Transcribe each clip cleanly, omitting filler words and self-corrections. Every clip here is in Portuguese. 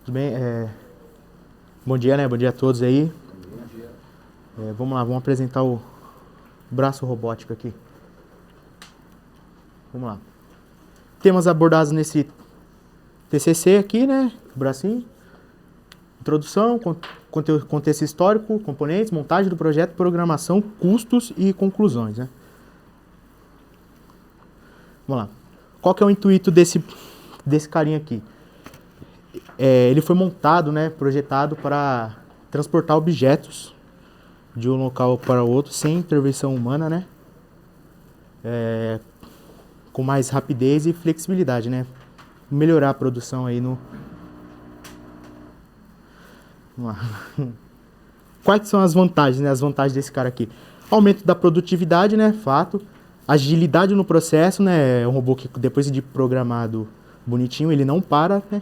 Tudo bem? Bom dia, né? Bom dia a todos aí. Bom dia. Vamos lá, vamos apresentar o braço robótico aqui. Vamos lá. Temas abordados nesse TCC aqui, né? O bracinho. Introdução, contexto histórico, componentes, montagem do projeto, programação, custos e conclusões, né? Vamos lá. Qual que é o intuito desse carinha aqui? Ele foi montado, né? Projetado para transportar objetos de um local para outro sem intervenção humana, né? Com mais rapidez e flexibilidade, né? Melhorar a produção aí no... Vamos lá. Quais são as vantagens, né? As vantagens desse cara aqui. Aumento da produtividade, né? Fato. Agilidade no processo, né? É um robô que depois de programado bonitinho, ele não para, né?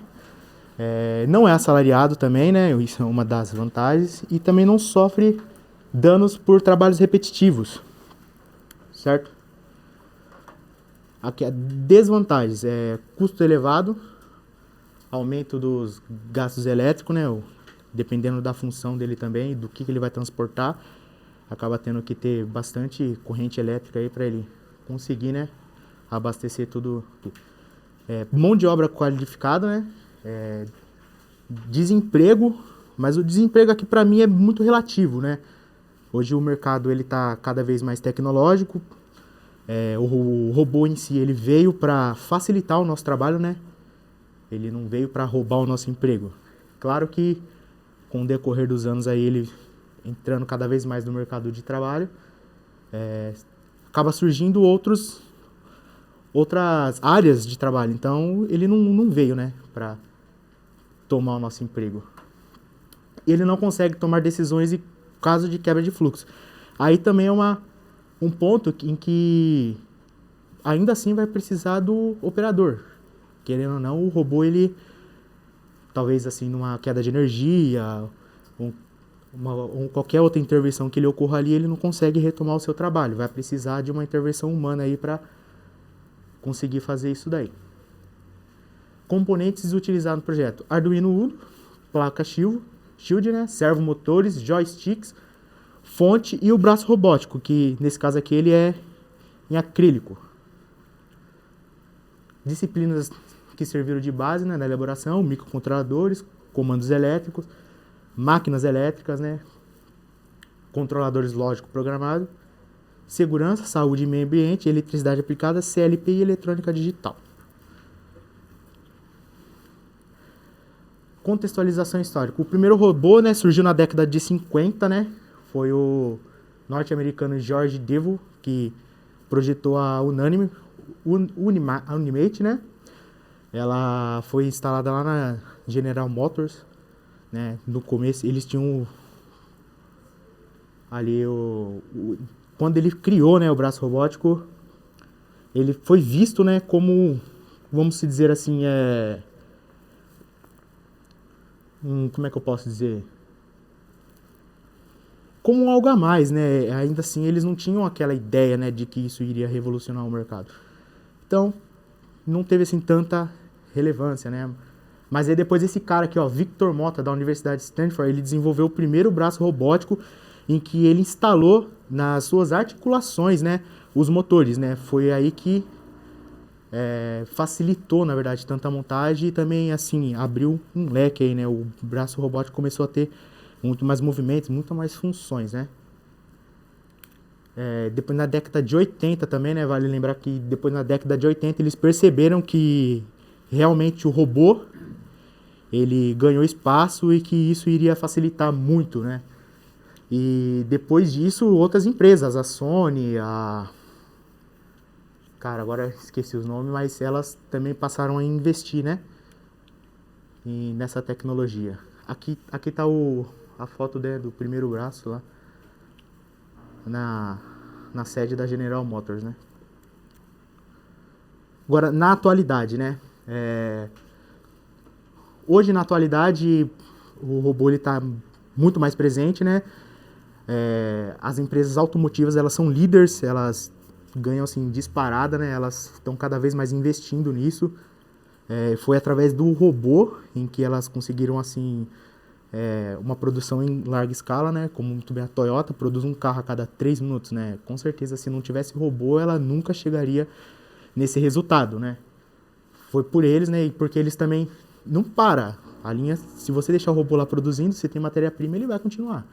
Não é assalariado também, né? Isso é uma das vantagens. E também não sofre danos por trabalhos repetitivos, certo? Aqui, desvantagens, custo elevado, aumento dos gastos elétricos, né? Dependendo da função dele também, do que ele vai transportar, acaba tendo que ter bastante corrente elétrica aí para ele conseguir, né? Abastecer tudo. Mão de obra qualificada, né? Desemprego, mas o desemprego aqui para mim é muito relativo, né? Hoje o mercado ele tá cada vez mais tecnológico. O robô em si ele veio para facilitar o nosso trabalho, né? Ele não veio para roubar o nosso emprego. Claro que com o decorrer dos anos aí ele entrando cada vez mais no mercado de trabalho, acaba surgindo outras áreas de trabalho. Então ele não veio, né, para tomar o nosso emprego. Ele não consegue tomar decisões em caso de quebra de fluxo. Aí também é um ponto em que ainda assim vai precisar do operador. Querendo ou não, o robô, ele talvez assim numa queda de energia, ou qualquer outra intervenção que ele ocorra ali, ele não consegue retomar o seu trabalho. Vai precisar de uma intervenção humana aí para conseguir fazer isso daí. Componentes utilizados no projeto: Arduino Uno, placa Shield, né? Servomotores, joysticks, fonte e o braço robótico, que nesse caso aqui ele é em acrílico. Disciplinas que serviram de base, né, na elaboração: microcontroladores, comandos elétricos, máquinas elétricas, né, controladores lógicos programados, segurança, saúde e meio ambiente, eletricidade aplicada, CLP e eletrônica digital. Contextualização histórica. O primeiro robô, né, surgiu na década de 50, né? Foi o norte-americano George Devil que projetou a Unimate, né? Ela foi instalada lá na General Motors, né? No começo eles tinham ali quando ele criou, né, o braço robótico, ele foi visto, né, como, vamos dizer assim, como é que eu posso dizer? Como algo a mais, né? Ainda assim, eles não tinham aquela ideia, né, de que isso iria revolucionar o mercado. Então, não teve assim tanta relevância, né? Mas aí depois esse cara aqui, ó, Victor Mota, da Universidade de Stanford, ele desenvolveu o primeiro braço robótico em que ele instalou nas suas articulações, né, os motores, né? Foi aí que facilitou, na verdade, tanta montagem e também, assim, abriu um leque aí, né? O braço robótico começou a ter muito mais movimentos, muito mais funções, né? Depois na década de 80 também, né? Vale lembrar que depois na década de 80 eles perceberam que realmente o robô ele ganhou espaço e que isso iria facilitar muito, né? E depois disso, outras empresas, a Sony, Cara, agora esqueci os nomes, mas elas também passaram a investir, né? Nessa tecnologia. Aqui tá a foto do primeiro braço lá na sede da General Motors, né? Agora, na atualidade, né? Hoje, na atualidade, o robô está muito mais presente, né? As empresas automotivas, elas são líderes, elas ganham assim disparada, né? Elas estão cada vez mais investindo nisso. Foi através do robô em que elas conseguiram, assim, uma produção em larga escala, né? Como muito bem a Toyota produz um carro a cada 3 minutos, né? Com certeza, se não tivesse robô, ela nunca chegaria nesse resultado, né? Foi por eles, né? E porque eles também não param. A linha, se você deixar o robô lá produzindo, você tem matéria-prima, ele vai continuar.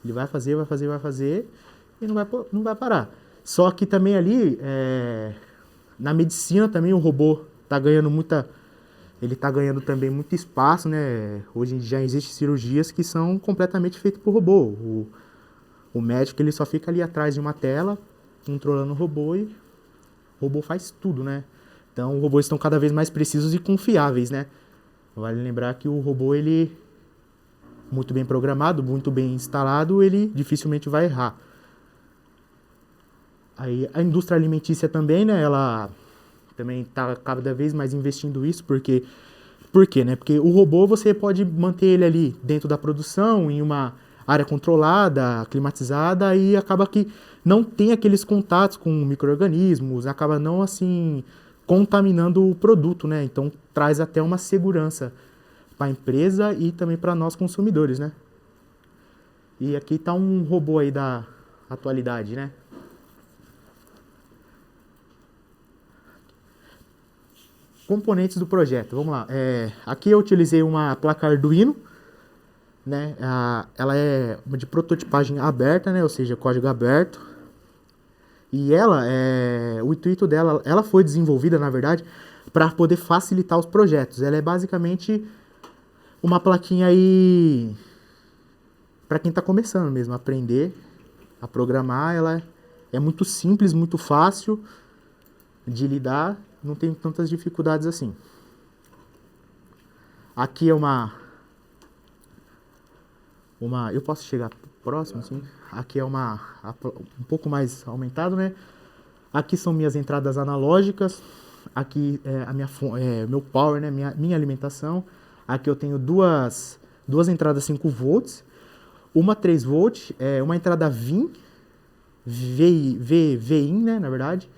Ele vai fazer, vai fazer, vai fazer e não vai parar. Só que também ali, na medicina também o robô está ganhando ele está ganhando também muito espaço, né? Hoje em dia já existem cirurgias que são completamente feitas por robô. O médico ele só fica ali atrás de uma tela, controlando o robô e o robô faz tudo, né? Então, os robôs estão cada vez mais precisos e confiáveis, né? Vale lembrar que o robô, ele muito bem programado, muito bem instalado, ele dificilmente vai errar. Aí, a indústria alimentícia também, né? Ela também está cada vez mais investindo isso, por quê, né? Porque o robô você pode manter ele ali dentro da produção, em uma área controlada, climatizada, e acaba que não tem aqueles contatos com micro-organismos, acaba não assim contaminando o produto, né? Então traz até uma segurança para a empresa e também para nós consumidores, né? E aqui está um robô aí da atualidade, né? Componentes do projeto, vamos lá. Aqui eu utilizei uma placa Arduino, né? Ela é de prototipagem aberta, né? Ou seja, código aberto. E o intuito dela, ela foi desenvolvida, na verdade, para poder facilitar os projetos. Ela é basicamente uma plaquinha aí para quem está começando mesmo, a aprender a programar. Ela é muito simples, muito fácil de lidar, não tem tantas dificuldades assim. Aqui é eu posso chegar próximo, assim. Aqui é um pouco mais aumentado, né? Aqui são minhas entradas analógicas. Aqui é meu power, né? Minha alimentação. Aqui eu tenho duas entradas 5 volts, uma 3 volts, uma entrada VIN, né? Na verdade.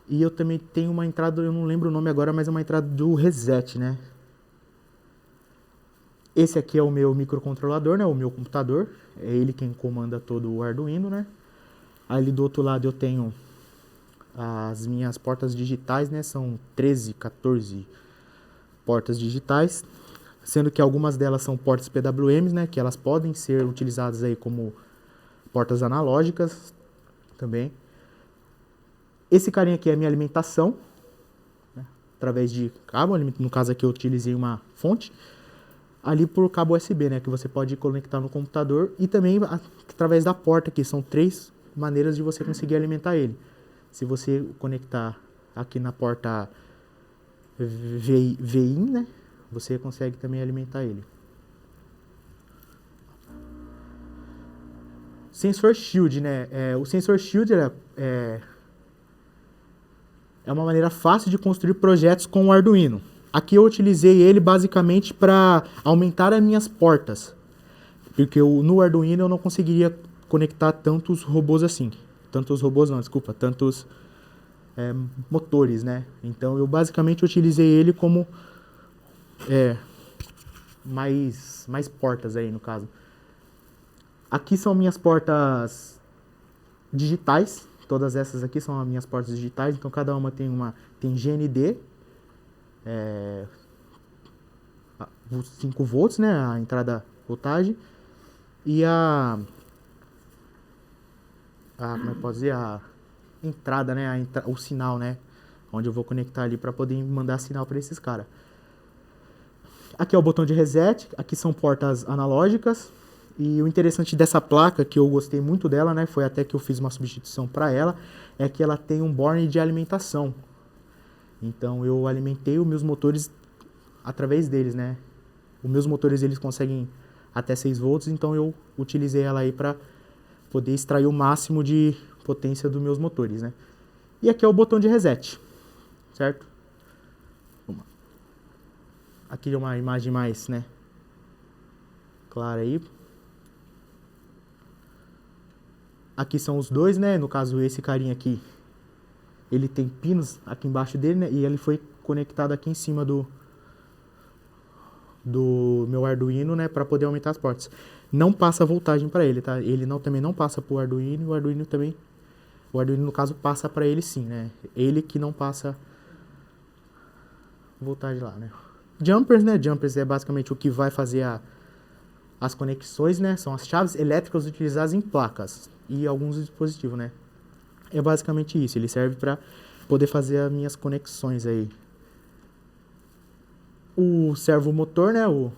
E eu também tenho uma entrada, eu não lembro o nome agora, mas é uma entrada do reset, né? Esse aqui é o meu microcontrolador, né? O meu computador. É ele quem comanda todo o Arduino, né? Ali do outro lado eu tenho as minhas portas digitais, né? São 13, 14 portas digitais. Sendo que algumas delas são portas PWM, né? Que elas podem ser utilizadas aí como portas analógicas também. Esse carinha aqui é a minha alimentação, né? Através de cabo. No caso aqui eu utilizei uma fonte. Ali por cabo USB, né, que você pode conectar no computador e também através da porta, que são 3 maneiras de você conseguir alimentar ele. Se você conectar aqui na porta VIN, né, você consegue também alimentar ele. Sensor Shield, né, o Sensor Shield é uma maneira fácil de construir projetos com o Arduino. Aqui eu utilizei ele basicamente para aumentar as minhas portas, porque no Arduino eu não conseguiria conectar tantos robôs assim. Tantos motores, né? Então eu basicamente utilizei ele como mais portas aí no caso. Aqui são minhas portas digitais, todas essas aqui são as minhas portas digitais, então cada uma tem GND, 5 volts, né, a entrada voltagem, e como é que pode dizer, a entrada, né, o sinal, né, onde eu vou conectar ali para poder mandar sinal para esses caras. Aqui é o botão de reset, aqui são portas analógicas, e o interessante dessa placa, que eu gostei muito dela, né, foi até que eu fiz uma substituição para ela, é que ela tem um borne de alimentação. Então eu alimentei os meus motores através deles, né? Os meus motores eles conseguem até 6 volts, então eu utilizei ela aí para poder extrair o máximo de potência dos meus motores, né? E aqui é o botão de reset, certo? Aqui é uma imagem mais, né, clara aí. Aqui são os dois, né? No caso esse carinha aqui, ele tem pinos aqui embaixo dele, né? E ele foi conectado aqui em cima do meu Arduino, né, para poder aumentar as portas. Não passa voltagem para ele, tá? Ele também não passa para o Arduino, o Arduino no caso passa para ele sim, né? Ele que não passa voltagem lá, né? Jumpers, né? Jumpers é basicamente o que vai fazer as conexões, né? São as chaves elétricas utilizadas em placas e alguns dispositivos, né? É basicamente isso, ele serve para poder fazer as minhas conexões aí. O servomotor, né? O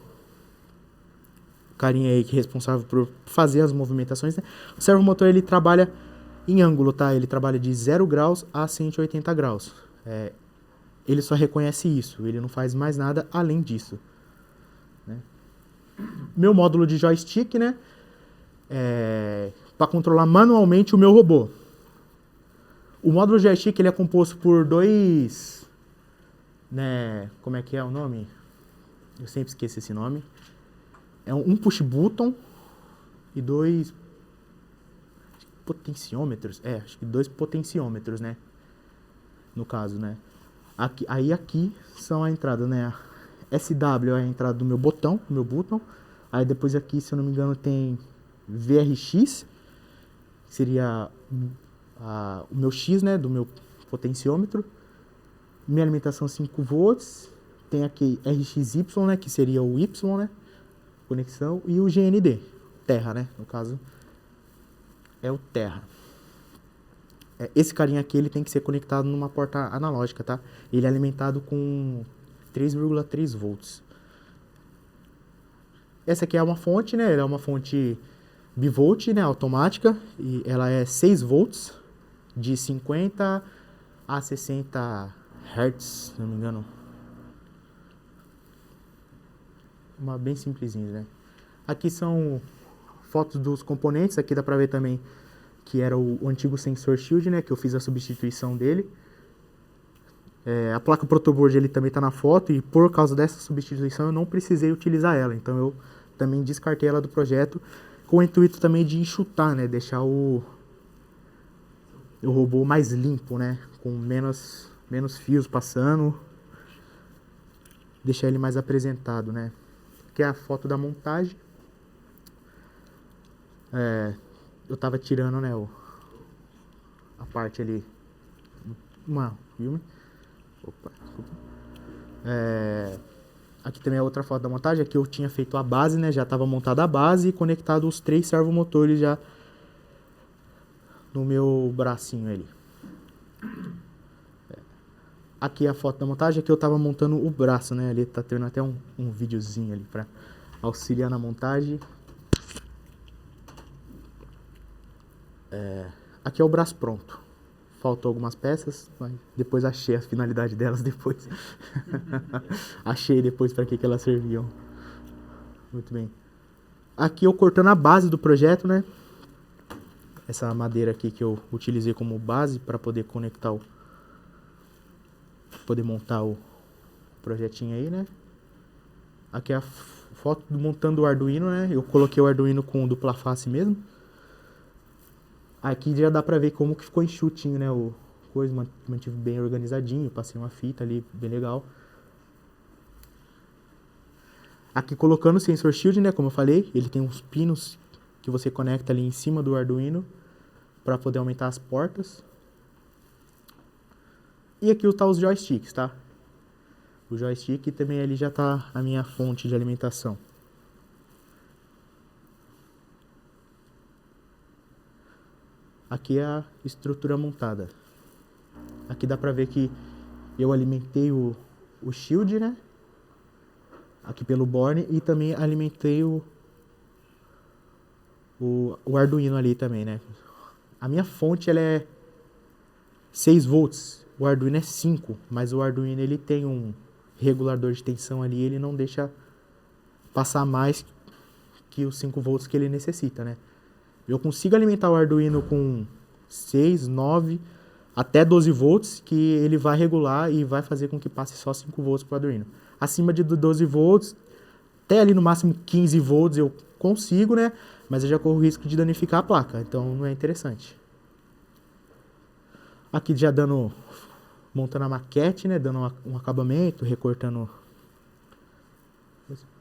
carinha aí que é responsável por fazer as movimentações, né? O servomotor, ele trabalha em ângulo, tá? Ele trabalha de 0 graus a 180 graus. Ele só reconhece isso, ele não faz mais nada além disso, né? Meu módulo de joystick, né? Para controlar manualmente o meu robô. O módulo de joystick, ele é composto por dois, né? Como é que é o nome? Eu sempre esqueço esse nome. É um push button e dois potenciômetros. Acho que 2 potenciômetros, né? No caso, né? Aqui são a entrada, né? SW é a entrada do meu botão, do meu button. Aí depois aqui, se eu não me engano, tem VRX, que seria o meu X, né? Do meu potenciômetro. Minha alimentação 5 volts. Tem aqui RXY, né? Que seria o Y, né? Conexão. E o GND, terra, né? No caso, é o terra. Esse carinha aqui, ele tem que ser conectado numa porta analógica, tá? Ele é alimentado com 3,3 volts. Essa aqui é uma fonte, né? Ela é uma fonte bivolt, né? Automática. E ela é 6 volts, de 50 a 60 Hz, se não me engano. Uma bem simplesinha, né? Aqui são fotos dos componentes. Aqui dá pra ver também que era o antigo sensor shield, né? Que eu fiz a substituição dele. A placa protoboard ele também está na foto e por causa dessa substituição eu não precisei utilizar ela. Então eu também descartei ela do projeto com o intuito também de enxutar, né? Deixar o robô mais limpo, né? Com menos fios passando. Deixar ele mais apresentado, né? Aqui é a foto da montagem. Eu tava tirando, né? A parte ali. Filme. Opa, desculpa. Aqui também é outra foto da montagem. Aqui eu tinha feito a base, né? Já estava montada a base e conectado os 3 servomotores já no meu bracinho ali. Aqui é a foto da montagem. Aqui eu estava montando o braço, né? Ali tá tendo até um videozinho ali para auxiliar na montagem. Aqui é o braço pronto. Faltou algumas peças, mas depois achei a finalidade delas depois. Achei depois para que elas serviam. Muito bem. Aqui eu cortando a base do projeto, né? Essa madeira aqui que eu utilizei como base para poder conectar poder montar o projetinho aí, né? Aqui é a foto montando o Arduino, né? Eu coloquei o Arduino com dupla face mesmo. Aqui já dá pra ver como que ficou enxutinho, né? O coisa, mantive bem organizadinho. Passei uma fita ali, bem legal. Aqui colocando o sensor shield, né? Como eu falei, ele tem uns pinos que você conecta ali em cima do Arduino para poder aumentar as portas. E aqui tá os joysticks, tá? O joystick também ali já tá a minha fonte de alimentação. Aqui é a estrutura montada. Aqui dá pra ver que eu alimentei o shield, né? Aqui pelo board e também alimentei o Arduino ali também, né? A minha fonte ela é 6 volts, o Arduino é 5, mas o Arduino ele tem um regulador de tensão ali, ele não deixa passar mais que os 5 volts que ele necessita, né? Eu consigo alimentar o Arduino com 6, 9, até 12 volts, que ele vai regular e vai fazer com que passe só 5 volts para o Arduino. Acima de 12 volts, até ali no máximo 15 volts eu consigo, né? Mas eu já corro o risco de danificar a placa, então não é interessante. Aqui já dando montando a maquete, né? Dando um acabamento, recortando,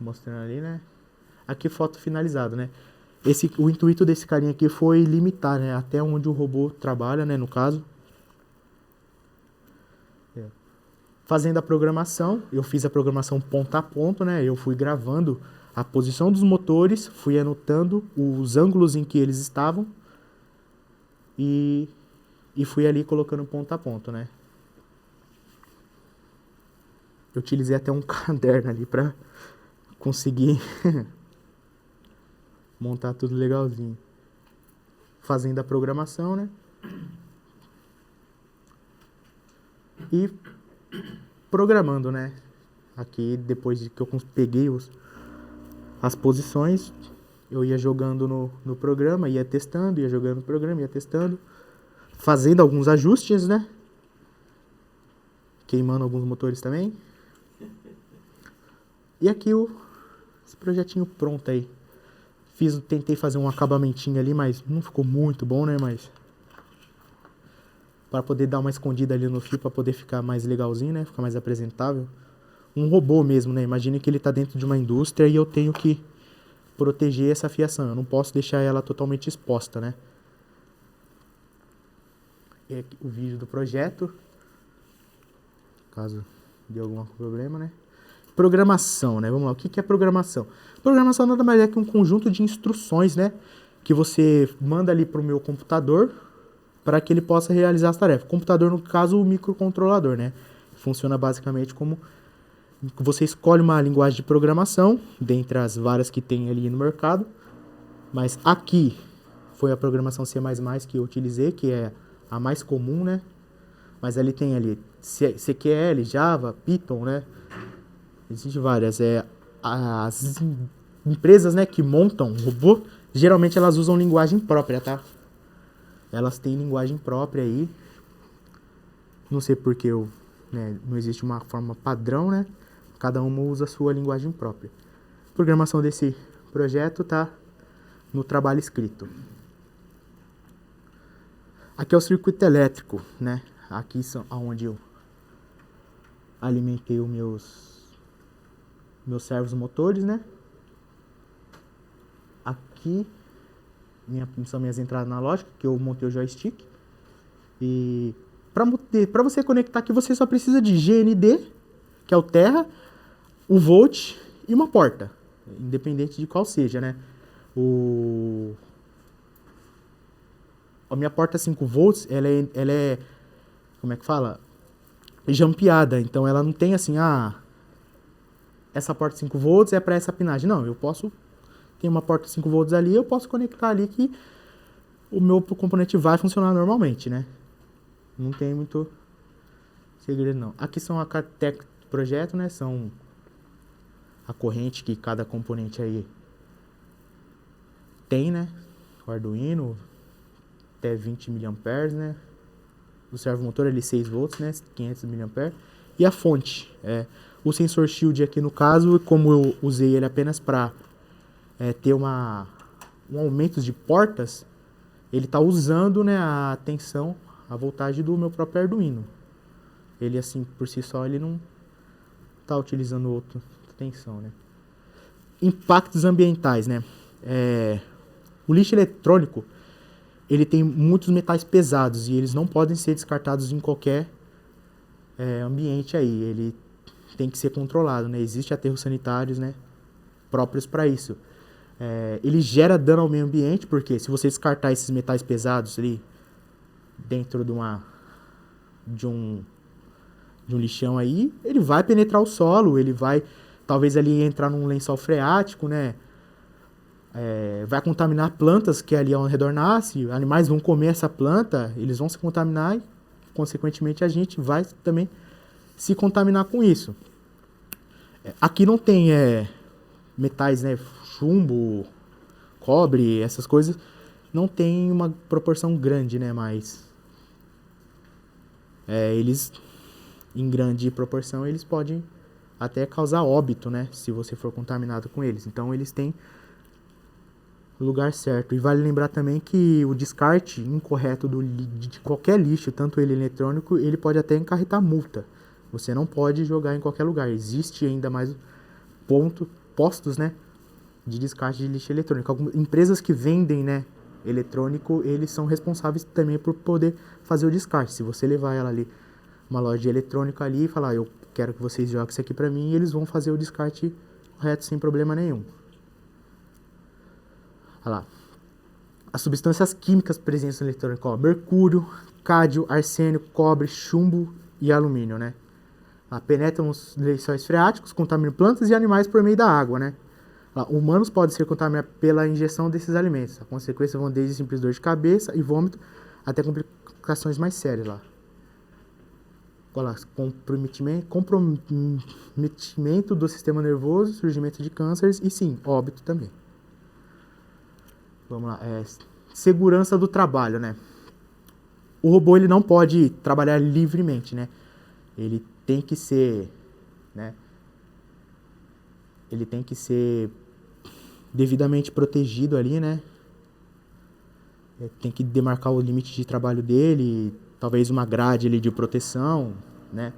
mostrando ali, né? Aqui foto finalizada, né? O intuito desse carinha aqui foi limitar, né? Até onde o robô trabalha, né? No caso. Fazendo a programação, eu fiz a programação ponto a ponto, né? Eu fui gravando a posição dos motores, fui anotando os ângulos em que eles estavam e fui ali colocando ponto a ponto, né? Eu utilizei até um caderno ali para conseguir montar tudo legalzinho. Fazendo a programação, né? E programando, né? Aqui, depois de que eu peguei as posições, eu ia jogando no programa, ia testando, ia jogando no programa, ia testando, fazendo alguns ajustes, né? Queimando alguns motores também. E aqui esse projetinho pronto aí. Tentei fazer um acabamentinho ali, mas não ficou muito bom, né? Mas para poder dar uma escondida ali no fio, para poder ficar mais legalzinho, né? Ficar mais apresentável. Um robô mesmo, né? Imagine que ele está dentro de uma indústria e eu tenho que proteger essa fiação. Eu não posso deixar ela totalmente exposta, né? E aqui o vídeo do projeto, caso dê algum problema, né? Programação, né? Vamos lá, o que é programação? Programação nada mais é que um conjunto de instruções, né? Que você manda ali para o meu computador para que ele possa realizar as tarefas. Computador, no caso, o microcontrolador, né? Funciona basicamente como você escolhe uma linguagem de programação, dentre as várias que tem ali no mercado, mas aqui foi a programação C++ que eu utilizei, que é a mais comum, né? Mas ele tem ali CQL, Java, Python, né? Existem várias. As empresas, né, que montam robô, geralmente elas usam linguagem própria, tá? Elas têm linguagem própria aí. Não sei porque né, não existe uma forma padrão, né? Cada uma usa a sua linguagem própria. A programação desse projeto tá no trabalho escrito. Aqui é o circuito elétrico, né? Aqui são onde eu alimentei os meus servos motores, né? Aqui são minhas entradas analógicas, que eu montei o joystick. E para você conectar aqui, você só precisa de GND, que é o terra, o volt e uma porta, independente de qual seja, né? A minha porta 5 volts, ela é, como é que fala? Jampeada, então ela não tem assim, essa porta 5 volts é para essa pinagem. Não, tem uma porta 5 volts ali, eu posso conectar ali que o meu componente vai funcionar normalmente, né? Não tem muito segredo, não. Aqui são a características do projeto, né? São a corrente que cada componente aí tem, né? O Arduino, até 20 mA, né? O servomotor ali 6 volts, né? 500 mA. E a fonte, o sensor shield aqui no caso, como eu usei ele apenas para ter um aumento de portas, ele está usando, né, a tensão, a voltagem do meu próprio Arduino. Ele assim, por si só, ele não está utilizando outra tensão, né? Impactos ambientais, né? O lixo eletrônico, ele tem muitos metais pesados e eles não podem ser descartados em qualquer ambiente aí. Ele tem que ser controlado, né? Existem aterros sanitários, né, próprios para isso. Ele gera dano ao meio ambiente, porque se você descartar esses metais pesados ali dentro de um lixão aí, ele vai penetrar o solo, ele vai talvez ali entrar num lençol freático, né? Vai contaminar plantas que ali ao redor nascem, animais vão comer essa planta, eles vão se contaminar e, consequentemente, a gente vai também se contaminar com isso. Aqui não tem metais, né, chumbo, cobre, essas coisas, não tem uma proporção grande, né, mas eles, em grande proporção, eles podem até causar óbito, né, se você for contaminado com eles. Então, eles têm no lugar certo. E vale lembrar também que o descarte incorreto de qualquer lixo, tanto ele eletrônico, ele pode até encarretar multa. Você não pode jogar em qualquer lugar. Existe ainda mais postos, né, de descarte de lixo eletrônico. Algumas empresas que vendem, né, eletrônico, eles são responsáveis também por poder fazer o descarte. Se você levar ela ali, uma loja de eletrônico ali e falar, eu quero que vocês joguem isso aqui pra mim, eles vão fazer o descarte correto sem problema nenhum. Olha lá. As substâncias químicas presentes no eletrônico, ó, mercúrio, cádmio, arsênio, cobre, chumbo e alumínio, né? Penetram os lençóis freáticos, contaminam plantas e animais por meio da água, né? Humanos podem ser contaminados pela ingestão desses alimentos. A consequência vão desde simples dor de cabeça e vômito até complicações mais sérias lá. Olha lá, comprometimento do sistema nervoso, surgimento de cânceres e sim, óbito também. Vamos lá, segurança do trabalho, né? O robô ele não pode trabalhar livremente, né? Ele tem que ser, né? Ele tem que ser devidamente protegido ali, né? Tem que demarcar o limite de trabalho dele, talvez uma grade ali de proteção, né?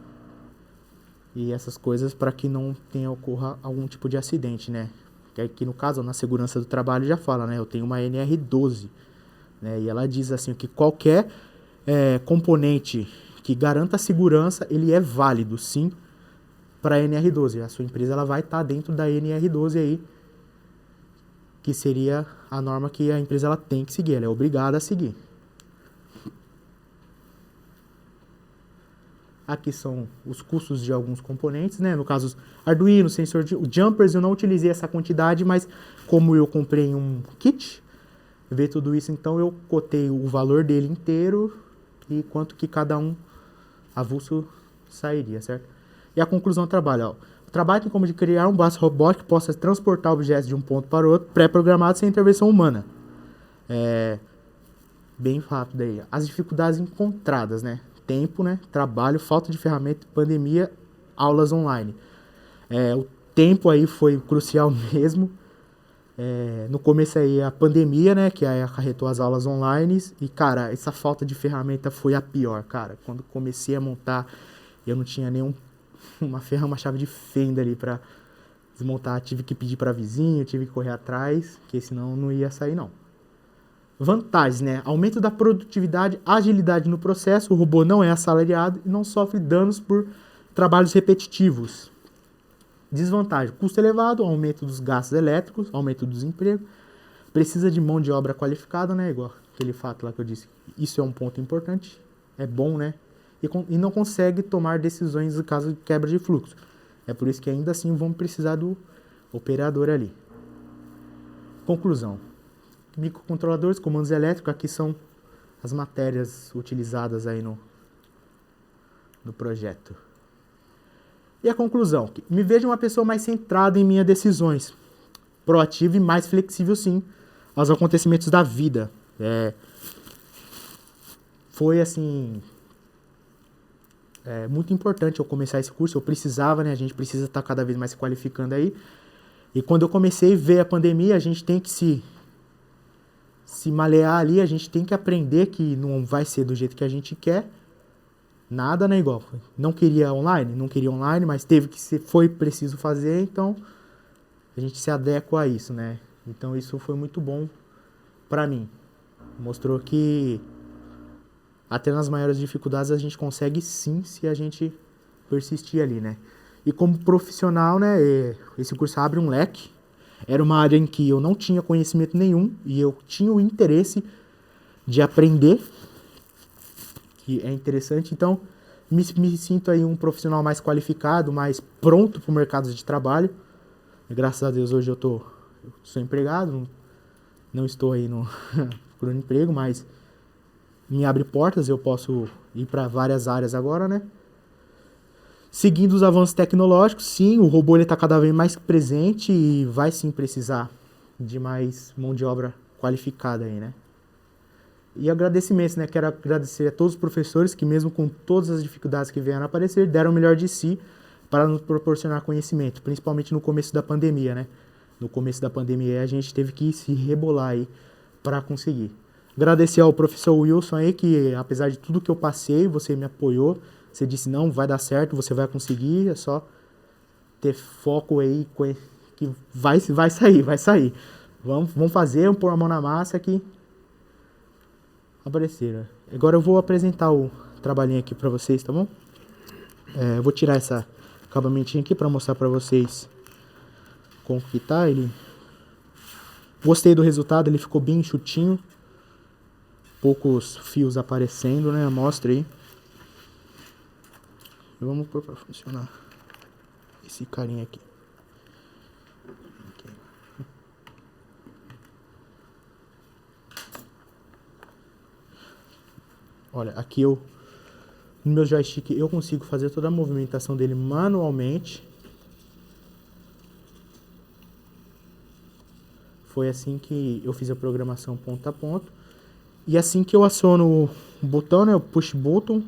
E essas coisas para que não ocorra algum tipo de acidente, né? Que aqui no caso, na segurança do trabalho já fala, né? Eu tenho uma NR12, né? E ela diz assim que qualquer componente que garanta a segurança, ele é válido, sim, para a NR12. A sua empresa ela vai estar dentro da NR12 aí, que seria a norma que a empresa ela tem que seguir, ela é obrigada a seguir. Aqui são os custos de alguns componentes, né? No caso, Arduino, sensor de jumpers, eu não utilizei essa quantidade, mas como eu comprei um kit, ver tudo isso, então eu cotei o valor dele inteiro e quanto que cada um avulso sairia, certo? E a conclusão do trabalho, ó. O trabalho tem como de criar um braço robótico que possa transportar objetos de um ponto para o outro, pré-programado sem intervenção humana. Bem rápido aí. As dificuldades encontradas, né? Tempo, né? Trabalho, falta de ferramenta, pandemia, aulas online. O tempo aí foi crucial mesmo. No começo aí a pandemia, né? Que aí acarretou as aulas online. E, cara, essa falta de ferramenta foi a pior, cara. Quando comecei a montar, eu não tinha uma chave de fenda ali pra desmontar. Tive que pedir pra vizinho, tive que correr atrás, porque senão não ia sair, não. Vantagens, né? Aumento da produtividade, agilidade no processo, o robô não é assalariado e não sofre danos por trabalhos repetitivos. Desvantagem, custo elevado, aumento dos gastos elétricos, aumento do desemprego, precisa de mão de obra qualificada, né? Igual aquele fato lá que eu disse. Isso é um ponto importante, é bom, né? E não consegue tomar decisões no caso de quebra de fluxo. É por isso que ainda assim vamos precisar do operador ali. Conclusão. Microcontroladores, comandos elétricos, aqui são as matérias utilizadas aí no projeto. E a conclusão? Me vejo uma pessoa mais centrada em minhas decisões, proativa e mais flexível, sim, aos acontecimentos da vida. Foi, assim, muito importante eu começar esse curso, eu precisava, né? A gente precisa estar cada vez mais se qualificando aí. E quando eu comecei a ver a pandemia, a gente tem que se malear ali, a gente tem que aprender que não vai ser do jeito que a gente quer. Nada, né, igual. Não queria online, mas foi preciso fazer, então a gente se adequa a isso, né? Então isso foi muito bom pra mim. Mostrou que até nas maiores dificuldades a gente consegue sim, se a gente persistir ali, né? E como profissional, né, esse curso abre um leque. Era uma área em que eu não tinha conhecimento nenhum e eu tinha o interesse de aprender, que é interessante. Então, me sinto aí um profissional mais qualificado, mais pronto para o mercado de trabalho. E, graças a Deus, hoje eu sou empregado, não estou aí procurando emprego, mas me abre portas, eu posso ir para várias áreas agora, né? Seguindo os avanços tecnológicos, sim, o robô está cada vez mais presente e vai sim precisar de mais mão de obra qualificada aí, né? E agradecimentos, né? Quero agradecer a todos os professores que, mesmo com todas as dificuldades que vieram a aparecer, deram o melhor de si para nos proporcionar conhecimento, principalmente no começo da pandemia, né? no começo da pandemia, a gente teve que se rebolar aí para conseguir. Agradecer ao professor Wilson aí, que apesar de tudo que eu passei, você me apoiou. Você disse, não, vai dar certo, você vai conseguir, é só ter foco aí, que vai sair, vai sair. Vamos fazer, vamos pôr a mão na massa que aparecer, né? Agora eu vou apresentar o trabalhinho aqui para vocês, tá bom? Eu vou tirar essa acabamentinho aqui para mostrar para vocês como que tá. Gostei do resultado, ele ficou bem enxutinho. Poucos fios aparecendo, né? Mostra aí. E vamos pôr para funcionar esse carinha aqui. Olha, aqui no meu joystick eu consigo fazer toda a movimentação dele manualmente. Foi assim que eu fiz a programação ponto a ponto. E assim que eu aciono o botão, né, o push button,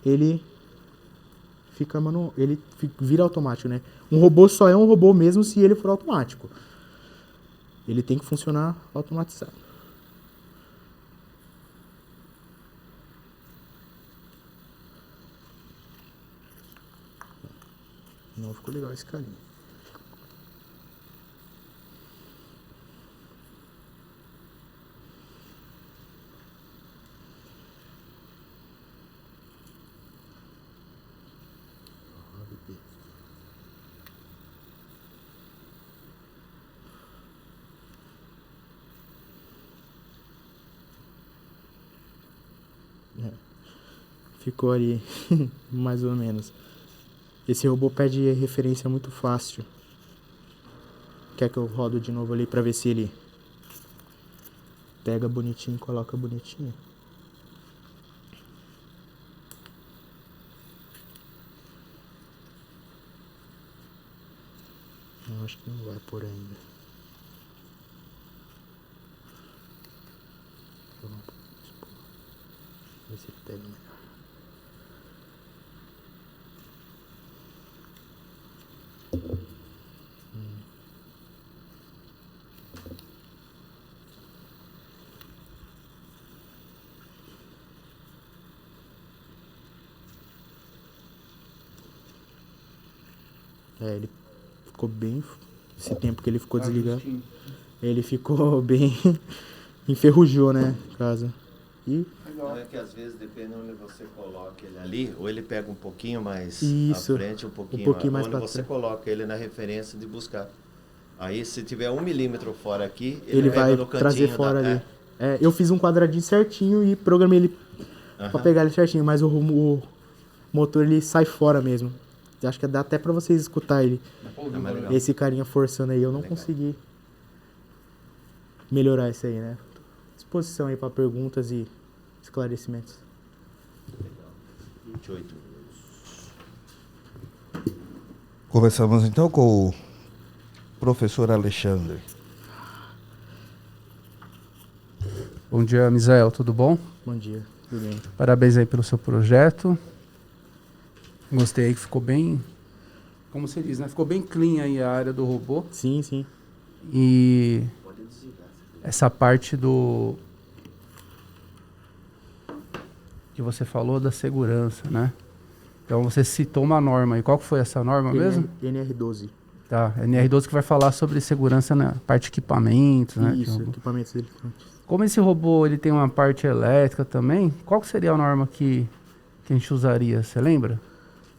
ele vira automático, né? Um robô só é um robô mesmo se ele for automático. Ele tem que funcionar automatizado. Não ficou legal esse carinho. Ficou ali, mais ou menos. Esse robô pede referência muito fácil. Quer que eu rodo de novo ali pra ver se ele pega bonitinho e coloca bonitinho? Eu acho que não vai por ainda. Vamos ver se pega melhor. Ele ficou bem... Esse tempo que ele ficou desligado, ele ficou bem... enferrujou, né? Casa. E... Não, é que às vezes, depende onde você coloca ele ali, ou ele pega um pouquinho mais Isso, à frente, um pouquinho mais onde pra você trás. coloca ele na referência de buscar. Aí, se tiver 1 milímetro fora aqui, Ele pega vai no cantinho trazer fora ali. É. Eu fiz um quadradinho certinho e programei ele pra pegar ele certinho, mas o motor ele sai fora mesmo. Acho que dá até pra vocês escutar ele. Esse carinha forçando aí, eu não consegui melhorar isso aí, né? Disposição aí pra perguntas e esclarecimentos. 28. Conversamos então com o professor Alexandre. Bom dia, Misael, tudo bom? Bom dia, tudo bem? Parabéns aí pelo seu projeto. Gostei aí que ficou bem, como você diz, né? Ficou bem clean aí a área do robô. Sim, sim. E essa parte que você falou da segurança, né? Então você citou uma norma. E qual que foi essa norma mesmo? NR12. Tá, NR12 que vai falar sobre segurança na parte de equipamentos, né? Isso, equipamentos eletrônicos. Como esse robô ele tem uma parte elétrica também, qual que seria a norma que a gente usaria? Você lembra?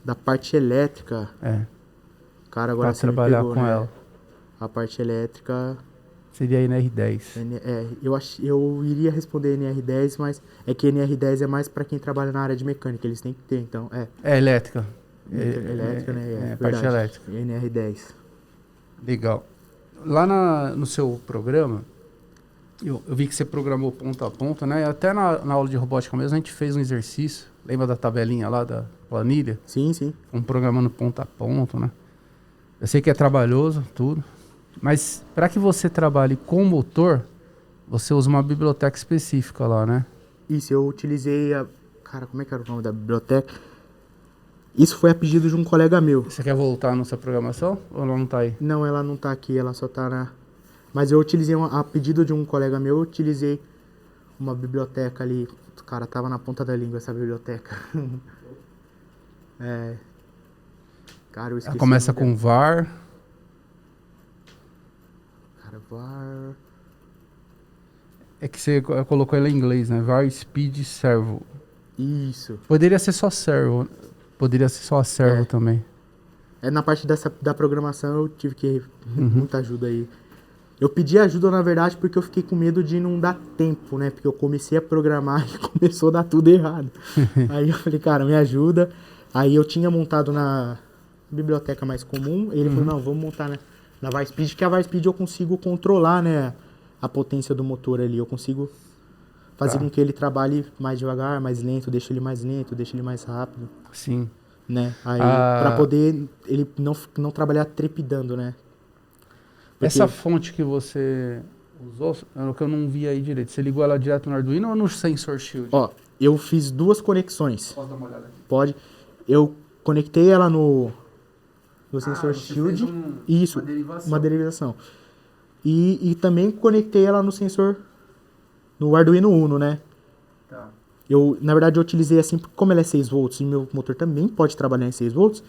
Da parte elétrica, cara, agora Pra você me trabalhar pegou, com né? ela. A parte elétrica, Seria a NR10. eu iria responder NR10, mas é que NR10 é mais para quem trabalha na área de mecânica, eles têm que ter, então, É elétrica. elétrica, né? Parte verdade. elétrica. NR10. Legal. Lá no seu programa, eu vi que você programou ponto a ponto, né? Até na aula de robótica mesmo, a gente fez um exercício. Lembra da tabelinha lá, da planilha? Sim, sim. Programando ponto a ponto, né? Eu sei que é trabalhoso, tudo. Mas para que você trabalhe com motor, você usa uma biblioteca específica lá, né? Isso, eu utilizei cara, como é que era o nome da biblioteca? Isso foi a pedido de um colega meu. Você quer voltar na sua programação ou ela não tá aí? Não, ela não tá aqui, ela só tá na... Mas eu utilizei, a pedido de um colega meu, eu utilizei uma biblioteca ali. Cara, tava na ponta da língua essa biblioteca. Cara, eu Ela esqueci. começa o nome com var. dela. Cara, var... É que você colocou ela em inglês, né? Var Speed Servo. Isso. Poderia ser só servo. Poderia ser só servo também. Na parte da programação eu tive que muita ajuda aí. Eu pedi ajuda, na verdade, porque eu fiquei com medo de não dar tempo, né? Porque eu comecei a programar e começou a dar tudo errado. Aí eu falei, cara, me ajuda. Aí eu tinha montado na biblioteca mais comum. Ele falou, não, vamos montar na VarSpeed, que a VarSpeed eu consigo controlar, né? A potência do motor ali. Eu consigo fazer com que ele trabalhe mais devagar, mais lento, deixa ele mais lento, deixa ele mais rápido, Sim. né? Aí, pra poder ele não trabalhar trepidando, né? Porque- Essa fonte que você usou, é o que eu não vi aí direito. Você ligou ela direto no Arduino ou no Sensor Shield? Ó, eu fiz 2 conexões. Posso dar uma olhada aqui? Pode. Eu conectei ela no Sensor você Shield. fez Isso, uma derivação. uma derivação. E também conectei ela no sensor, no Arduino Uno, né? Tá. Na verdade, eu utilizei assim, porque como ela é 6 volts e meu motor também pode trabalhar em 6 volts,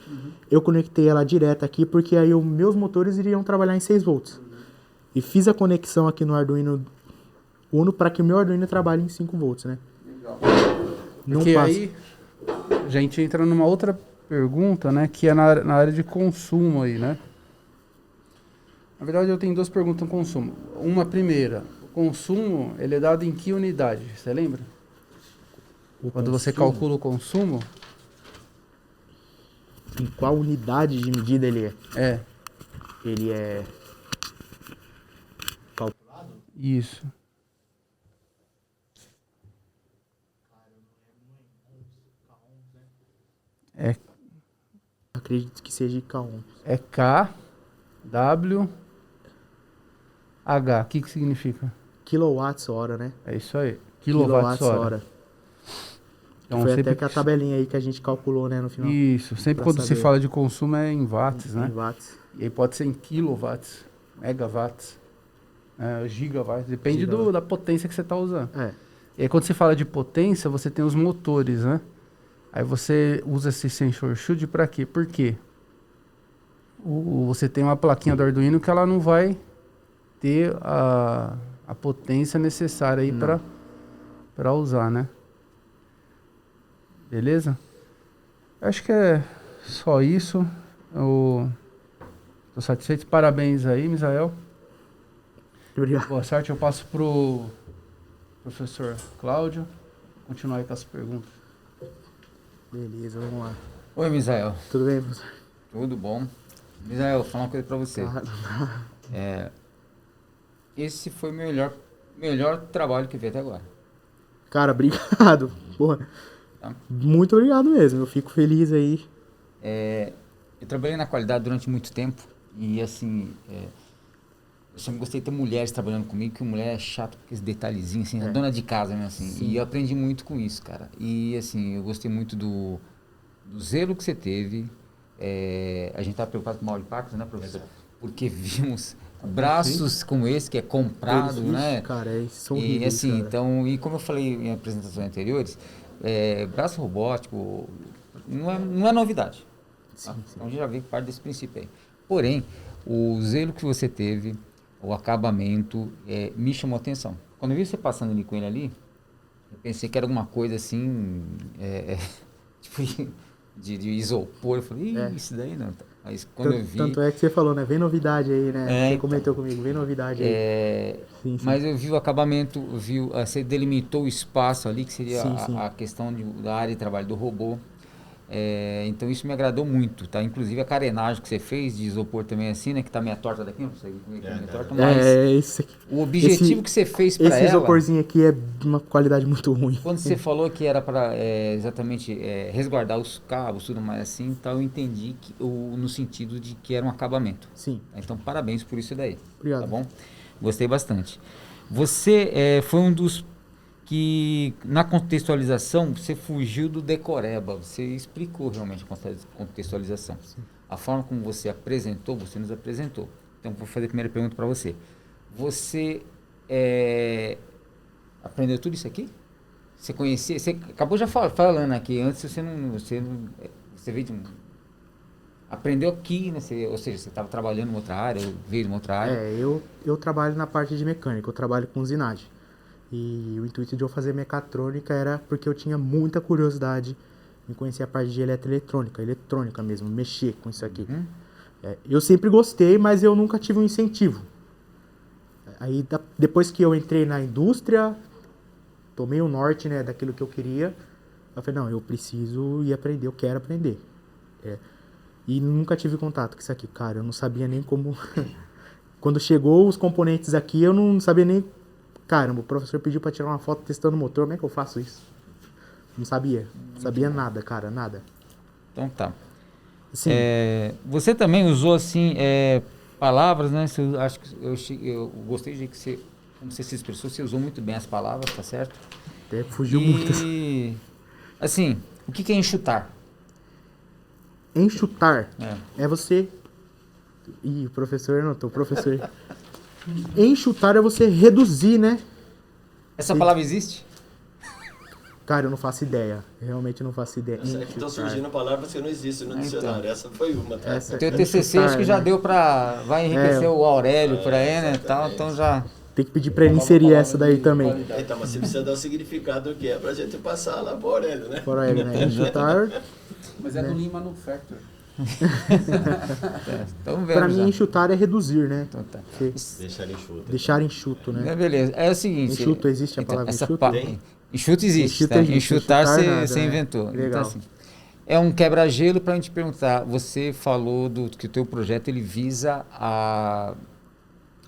eu conectei ela direto aqui, porque aí os meus motores iriam trabalhar em 6 volts. E fiz a conexão aqui no Arduino Uno para que o meu Arduino trabalhe em 5 volts, né? Legal. Não Porque passa. aí a gente entra numa outra pergunta, né? Que é na área de consumo aí, né? Na verdade, eu tenho 2 perguntas no consumo. Uma primeira, o consumo, ele é dado em que unidade? Você lembra? Quando você calcula o consumo, Em qual unidade de medida ele é? é Ele é... isso. Acredito que seja K1. É K, W, H. O que significa? Quilowatts-hora, né? É isso aí. Quilowatts-hora. Então, Foi sempre até que a tabelinha aí que a gente calculou, né, no final. Isso. Sempre Pra quando se saber. fala de consumo é em watts, né? Em watts. E aí pode ser em kilowatts, megawatts, gigawatts. Depende Gigawatt. da potência que você está usando. É. E aí quando você fala de potência, você tem os motores, né? Aí você usa esse sensor shield para quê? Por quê? Você tem uma plaquinha do Arduino que ela não vai ter a potência necessária aí para usar, né? Beleza? Acho que é só isso. Eu tô satisfeito. Parabéns aí, Misael. Obrigado. Boa sorte. Eu passo pro professor Cláudio. Continuar aí com as perguntas. Beleza, vamos lá. Oi, Misael. Tudo bem, professor? Tudo bom? Misael, vou falar uma coisa pra você. Claro. Esse foi o melhor trabalho que eu vi até agora. Cara, obrigado. Porra. Tá. Muito obrigado mesmo. Eu fico feliz aí. Eu trabalhei na qualidade durante muito tempo e, assim, eu sempre gostei de ter mulheres trabalhando comigo, que mulher é chato com esses detalhezinhos, assim, a dona de casa, né, assim. Sim. E eu aprendi muito com isso, cara. E, assim, eu gostei muito do zelo que você teve. A gente tá preocupado com o mal impacto, né, professor? Porque vimos braços como esse, que é comprado, Eles, né? Cara, são E horríveis, assim, cara. então, e como eu falei em apresentações anteriores, braço robótico não é novidade. Tá? Sim, sim. Então a gente já vê parte desse princípio aí. Porém, o zelo que você teve, o acabamento, me chamou a atenção. Quando eu vi você passando ali com ele ali, eu pensei que era alguma coisa assim, tipo de isopor. Eu falei, isso daí não. Mas quando eu vi... Tanto é que você falou, né? Vem novidade aí, né? Você então. comentou comigo, vem novidade aí. Sim, sim. Mas eu vi o acabamento, você delimitou o espaço ali, que seria Sim, sim. a questão da área de trabalho do robô. Então isso me agradou muito, tá? Inclusive a carenagem que você fez de isopor também assim, né? Que tá meio torta daqui, não sei como é que é meio torta, mas Esse aqui. o objetivo que você fez para Esse ela... isoporzinho aqui é de uma qualidade muito ruim. Quando você falou que era para exatamente resguardar os cabos, tudo mais assim, então eu entendi no sentido de que era um acabamento. Sim. Então parabéns por isso daí. Obrigado. Tá bom? Gostei bastante. Você foi um dos que na contextualização você fugiu do decoreba, você explicou realmente a contextualização. A forma como você apresentou, você nos apresentou. Então, vou fazer a primeira pergunta para você. Você aprendeu tudo isso aqui? Você conhecia? Você acabou já falando aqui, antes você veio de um... Aprendeu aqui, né? Ou seja, você estava trabalhando em outra área, ou veio de uma outra área? Eu trabalho na parte de mecânica, eu trabalho com usinagem. E o intuito de eu fazer mecatrônica era porque eu tinha muita curiosidade em conhecer a parte de eletrônica mesmo, mexer com isso aqui. Eu sempre gostei, mas eu nunca tive um incentivo. Aí, depois que eu entrei na indústria, tomei o norte, né, daquilo que eu queria, eu falei, não, eu preciso ir aprender, eu quero aprender. E nunca tive contato com isso aqui, cara, eu não sabia nem como... Quando chegou os componentes aqui, eu não sabia nem... Caramba, o professor pediu pra tirar uma foto testando o motor, como é que eu faço isso? Não sabia. Não sabia nada, cara, nada. Então tá. Sim. Você também usou, assim, palavras, né? Acho que eu gostei de que você, como você se expressou, você usou muito bem as palavras, tá certo? Até fugiu muito. Assim, o que é enxutar? Enxutar é você... Ih, o professor anotou, professor... Enxutar é você reduzir, né? Essa palavra existe? Cara, eu não faço ideia. Realmente não faço ideia. Estão surgindo palavras que não existem no dicionário. Essa foi uma, tá? Teu TCC acho que já deu pra... Vai enriquecer o Aurélio por aí, né? Exatamente. Então já... Tem que pedir pra ele inserir essa daí também. Então, mas você precisa dar o significado do que é pra gente passar lá pro Aurélio, né? Fora ele, né? Enxutar, Mas é do Lean Manufacturing. Então, pra mim, enxutar é reduzir, né? Então tá. Deixar enxuto. Deixar enxuto, né? Beleza. É o seguinte... Enxuto, existe a palavra enxuto? Enxuto existe, Enxuto tá? existe, Enxutar nada, você né? inventou. Legal. Então, assim, é um quebra-gelo para a gente perguntar. Você falou que o teu projeto ele visa a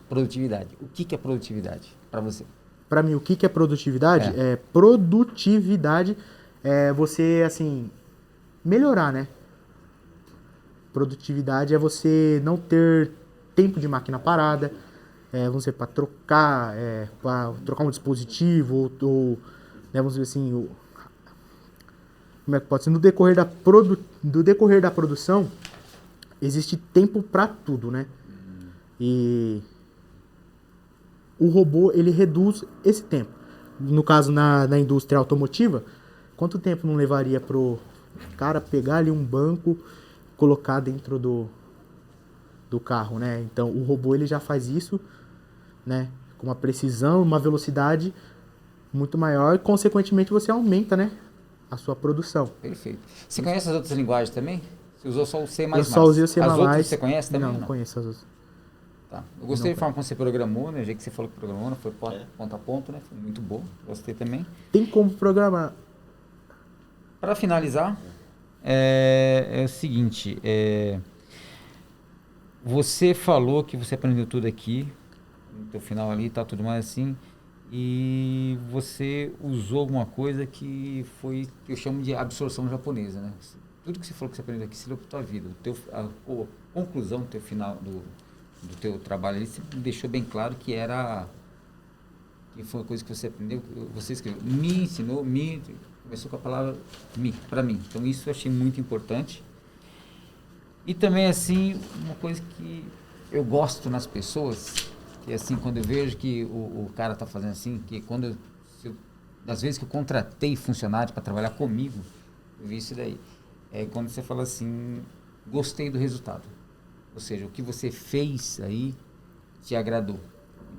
produtividade. O que é produtividade para você? Para mim, o que é produtividade? Produtividade é você, assim, melhorar, né? Produtividade é você não ter tempo de máquina parada, vamos dizer, para trocar um dispositivo, ou né, vamos dizer assim, como é que pode ser? No decorrer do decorrer da produção, existe tempo para tudo, né? E o robô, ele reduz esse tempo. No caso, na indústria automotiva, quanto tempo não levaria pro cara pegar ali um banco, colocar dentro do carro, né? Então, o robô, ele já faz isso, né? Com uma precisão, uma velocidade muito maior e, consequentemente, você aumenta, né? A sua produção. Perfeito. Você conhece as outras linguagens também? Você usou só o C++? Eu só usei o C++. As outras você conhece também? Não conheço as outras. Tá. Eu gostei da forma como você programou, né? O jeito que você falou que programou, né? Foi ponto a ponto, né? Foi muito bom. Gostei também. Tem como programar. Para finalizar, é o seguinte, você falou que você aprendeu tudo aqui, no teu final ali, tá tudo mais assim, e você usou alguma coisa que eu chamo de absorção japonesa, né? Tudo que você falou que você aprendeu aqui se deu para tua vida. A conclusão do teu final do teu trabalho ali, você deixou bem claro que foi uma coisa que você aprendeu, você escreveu, me ensinou, começou com a palavra para mim. Então, isso eu achei muito importante. E também, assim, uma coisa que eu gosto nas pessoas, que assim, quando eu vejo que o cara está fazendo assim, que das vezes que eu contratei funcionário para trabalhar comigo, eu vi isso daí. Quando você fala assim, gostei do resultado. Ou seja, o que você fez aí te agradou.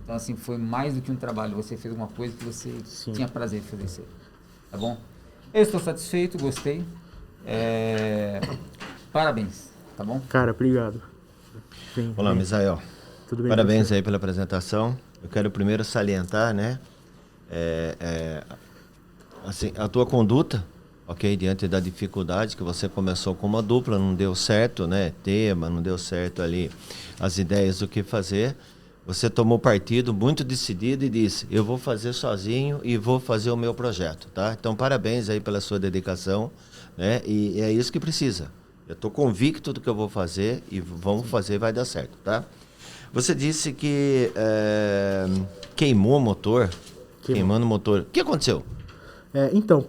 Então, assim, foi mais do que um trabalho. Você fez uma coisa que você tinha prazer de fazer isso aí. Tá bom? Eu estou satisfeito, gostei. Parabéns, tá bom? Cara, obrigado. Olá, Misael. Tudo bem? Parabéns aí pela apresentação. Eu quero primeiro salientar, né? Assim, a tua conduta, ok? Diante da dificuldade que você começou com uma dupla, não deu certo, né? Tema, não deu certo ali as ideias do que fazer. Você tomou partido muito decidido e disse, eu vou fazer sozinho e vou fazer o meu projeto, tá? Então, parabéns aí pela sua dedicação, né? E é isso que precisa. Eu estou convicto do que eu vou fazer e vamos fazer, vai dar certo, tá? Você disse que queimou o motor. queimando o motor. O que aconteceu? Então,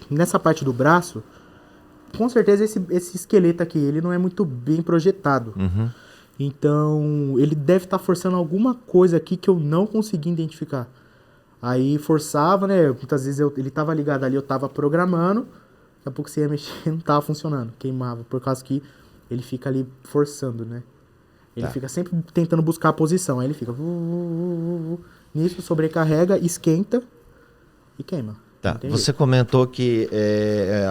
nessa parte do braço, com certeza esse esqueleto aqui, ele não é muito bem projetado. Uhum. Então, ele deve estar forçando alguma coisa aqui que eu não consegui identificar. Aí forçava, né? Muitas vezes ele tava ligado ali, eu tava programando, daqui a pouco você ia mexer, não tava funcionando, queimava, por causa que ele fica ali forçando, né? Ele fica sempre tentando buscar a posição, aí ele fica... Nisso, sobrecarrega, esquenta e queima. Tá, você comentou que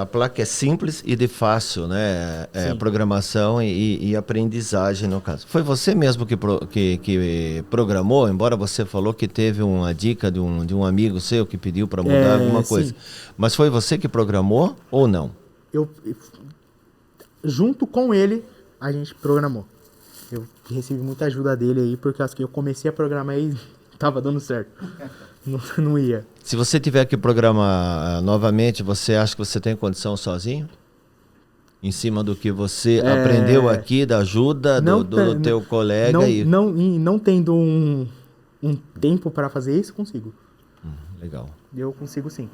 a placa é simples e de fácil, né? Programação e aprendizagem, no caso. Foi você mesmo que programou, embora você falou que teve uma dica de um amigo seu que pediu para mudar alguma coisa. Sim. Mas foi você que programou ou não? Junto com ele, a gente programou. Eu recebi muita ajuda dele aí, porque acho que eu comecei a programar e tava dando certo. Não ia. Se você tiver que programar novamente, você acha que você tem condição sozinho? Em cima do que você aprendeu aqui, da ajuda do teu colega? Não tendo um tempo para fazer isso, consigo. Legal. Eu consigo sim.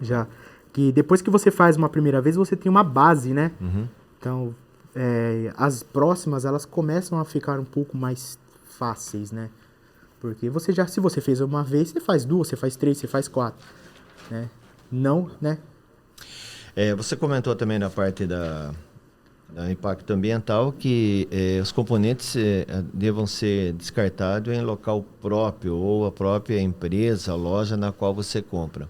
Já. Que depois que você faz uma primeira vez, você tem uma base, né? Uhum. Então, as próximas, elas começam a ficar um pouco mais fáceis, né? Porque se você fez uma vez, você faz 2, você faz 3, você faz 4, né? Não, né? Você comentou também na parte da impacto ambiental que os componentes devam ser descartados em local próprio ou a própria empresa, a loja na qual você compra.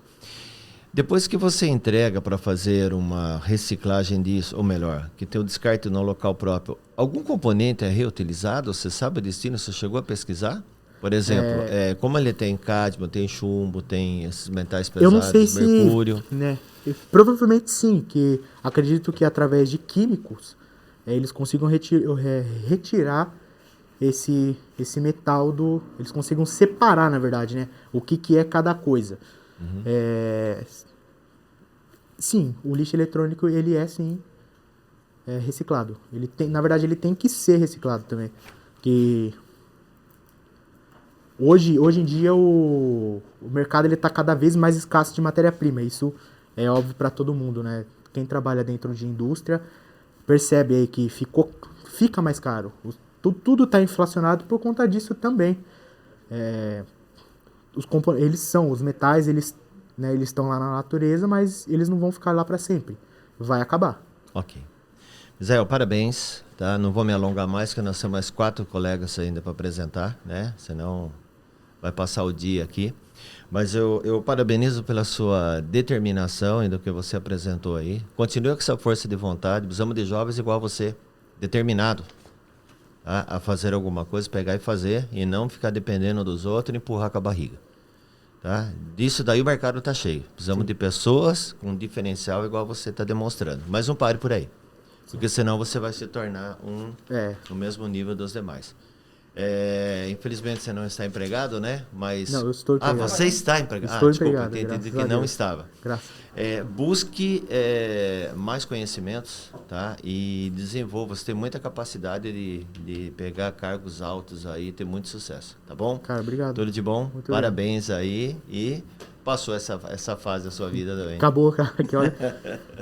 Depois que você entrega para fazer uma reciclagem disso, ou melhor, que tem o descarte no local próprio, algum componente é reutilizado? Você sabe o destino? Você chegou a pesquisar? Por exemplo, como ele tem cádmio, tem chumbo, tem esses metais pesados, eu não sei mercúrio. Né? Provavelmente sim, que acredito que através de químicos eles consigam retirar esse metal eles consigam separar, na verdade, né? O que é cada coisa. Uhum. Sim, o lixo eletrônico, ele sim, reciclado. Na verdade, ele tem que ser reciclado também. Porque hoje em dia o mercado está cada vez mais escasso de matéria-prima. Isso é óbvio para todo mundo, né? Quem trabalha dentro de indústria percebe aí que fica mais caro. Tudo está inflacionado por conta disso também. Os metais, eles estão lá na natureza, mas eles não vão ficar lá para sempre. Vai acabar. Ok. Zé, parabéns, tá? Não vou me alongar mais, porque nós temos mais 4 colegas ainda para apresentar, né? Senão vai passar o dia aqui. Mas eu parabenizo pela sua determinação e do que você apresentou aí. Continue com essa força de vontade. Precisamos de jovens igual você, determinado, tá? A fazer alguma coisa, pegar e fazer, e não ficar dependendo dos outros e empurrar com a barriga. Tá? Disso daí o mercado está cheio. Precisamos de pessoas com diferencial igual você está demonstrando. Mas não pare por aí. Porque senão você vai se tornar no mesmo nível dos demais. Infelizmente você não está empregado, né? Mas... Não, eu estou empregado. você está empregado. Estou desculpa, empregado, entendi que não estava. Graças. Busque mais conhecimentos, tá? E desenvolva. Você tem muita capacidade de pegar cargos altos aí e ter muito sucesso, tá bom? Cara, obrigado. Tudo de bom? Muito Parabéns aí e passou essa fase da sua vida também. Acabou, cara. Que hora...